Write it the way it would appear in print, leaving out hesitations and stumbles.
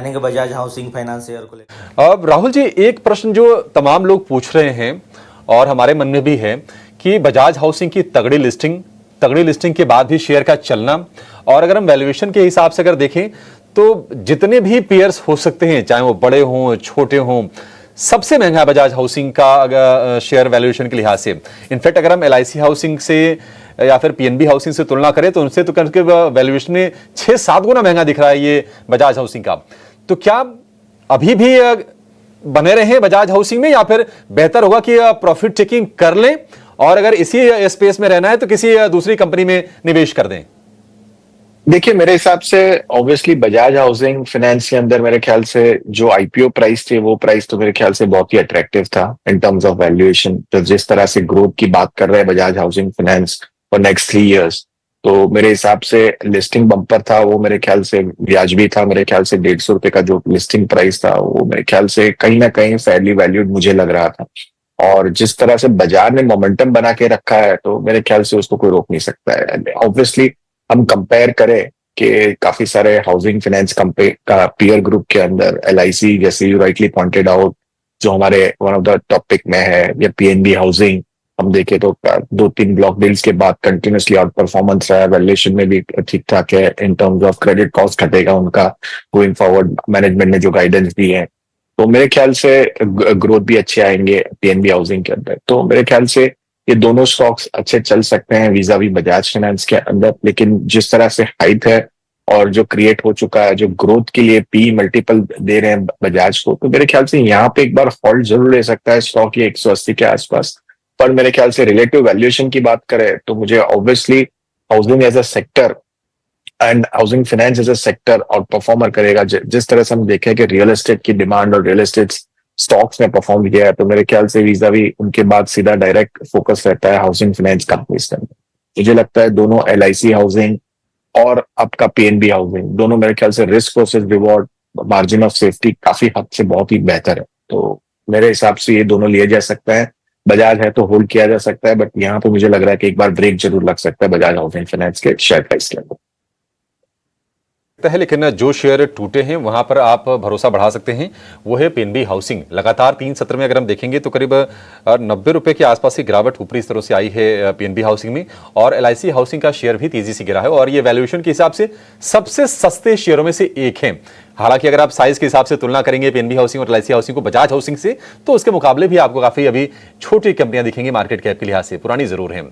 यानी कि Bajaj housing finance share को लेकर। अब राहुल जी, एक प्रश्न जो तमाम लोग पूछ रहे हैं और हमारे मन में भी है कि बजाज हाउसिंग की तगड़ी लिस्टिंग के बाद भी शेयर का चलना, और अगर हम वैल्यूएशन के हिसाब से अगर देखें तो जितने भी पेयर्स हो सकते हैं, चाहे वो बड़े हों छोटे हों, सबसे महंगा बजाज हाउसिंग का शेयर वैल्यूएशन के लिहाज से। इनफैक्ट अगर हम एलआईसी हाउसिंग से या फिर पीएनबी हाउसिंग से तुलना करें तो उनसे तो करके वैल्यूएशन में 6-7 गुना महंगा दिख रहा है ये बजाज हाउसिंग का। तो क्या अभी भी बने रहें बजाज हाउसिंग में, या फिर बेहतर होगा कि प्रॉफिट टेकिंग कर लें और अगर इसी स्पेस में रहना है तो किसी दूसरी कंपनी में निवेश कर दें? देखिए, मेरे हिसाब से ऑब्वियसली बजाज हाउसिंग फाइनेंस के अंदर मेरे ख्याल से जो आईपीओ प्राइस थे वो प्राइस तो मेरे ख्याल से बहुत ही अट्रैक्टिव था इन टर्म्स ऑफ वैल्यूएशन। तो जिस तरह से ग्रोथ की बात कर रहे हैं Bajaj housing finance for next 3 years, तो मेरे हिसाब से लिस्टिंग बम्पर था वो मेरे ख्याल से वाजिबी था। मेरे ख्याल से 150 रुपए का जो लिस्टिंग प्राइस था वो मेरे ख्याल से कहीं ना कहीं फेयरली वैल्यूड मुझे लग रहा था। और जिस तरह से बाजार ने मोमेंटम बना के रखा है तो मेरे ख्याल से उसको कोई रोक नहीं सकता है। ऑब्वियसली हम कंपेयर करें कि काफी सारे हाउसिंग फाइनेंस कंपनी का पीयर ग्रुप के अंदर एलआईसी, जैसे यू राइटली पॉइंटेड आउट, जो हमारे वन ऑफ द टॉपिक में है, या पीएनबी हाउसिंग हम देखें तो 2-3 ब्लॉक डील्स के बाद कंटिन्यूसली आउट परफॉर्मेंस रहा है, वैल्यूएशन में भी ठीक ठाक है। In terms of credit cost घटेगा उनका गोइंग फॉरवर्ड, मैनेजमेंट ने जो गाइडेंस दी है, तो मेरे ख्याल से ग्रोथ भी अच्छे आएंगे पीएनबी हाउसिंग के अंदर। तो मेरे ख्याल से ये दोनों स्टॉक्स अच्छे चल सकते हैं वीजा वी बजाज फाइनेंस के अंदर। लेकिन जिस तरह से हाइप है और जो क्रिएट हो चुका है, जो ग्रोथ के लिए पी मल्टीपल दे रहे हैं बजाज को, तो मेरे ख्याल से यहाँ पे एक बार हॉल्ट जरूर ले सकता है स्टॉक ये 180 के आसपास। पर मेरे ख्याल से रिलेटिव वैल्यूएशन की बात करें तो मुझे obviously housing as a sector and housing finance as a sector और परफॉर्मर करेगा। जिस तरह से हम देखें कि रियल एस्टेट की डिमांड और रियल एस्टेट स्टॉक्स ने परफॉर्म किया है, तो मेरे ख्याल से वीजावी उनके बाद सीधा डायरेक्ट फोकस रहता है हाउसिंग फाइनेंस कंपनीज के अंदर। मुझे लगता है दोनों एलआईसी हाउसिंग और आपका पीएनबी हाउसिंग, दोनों मेरे ख्याल से risk versus reward, margin of safety काफी हद से बहुत ही बेहतर है। तो मेरे हिसाब से ये दोनों लिए जा सकता है। बजाज है तो होल्ड किया जा सकता है, बट यहाँ पे मुझे लग रहा है कि एक बार ब्रेक जरूर लग सकता है बजाज हाउसिंग फाइनेंस के शेयर प्राइस के अंदर है। लेकिन जो शेयर टूटे हैं वहां पर आप भरोसा बढ़ा सकते हैं, वो है पीएनबी हाउसिंग। लगातार 3 सत्र में अगर हम देखेंगे तो करीब 90 रुपए के आसपास की गिरावट ऊपरी स्तरों से आई है पीएनबी हाउसिंग में, और एलआईसी हाउसिंग का शेयर भी तेजी से गिरा है, और ये वैल्यूएशन के हिसाब से सबसे सस्ते शेयरों में से एक है। हालांकि अगर आप साइज के हिसाब से तुलना करेंगे पीएनबी हाउसिंग और एलआईसी हाउसिंग को बजाज हाउसिंग से, तो उसके मुकाबले भी आपको काफी अभी छोटी कंपनियां दिखेंगी मार्केट कैप के लिहाज से, पुरानी जरूर है।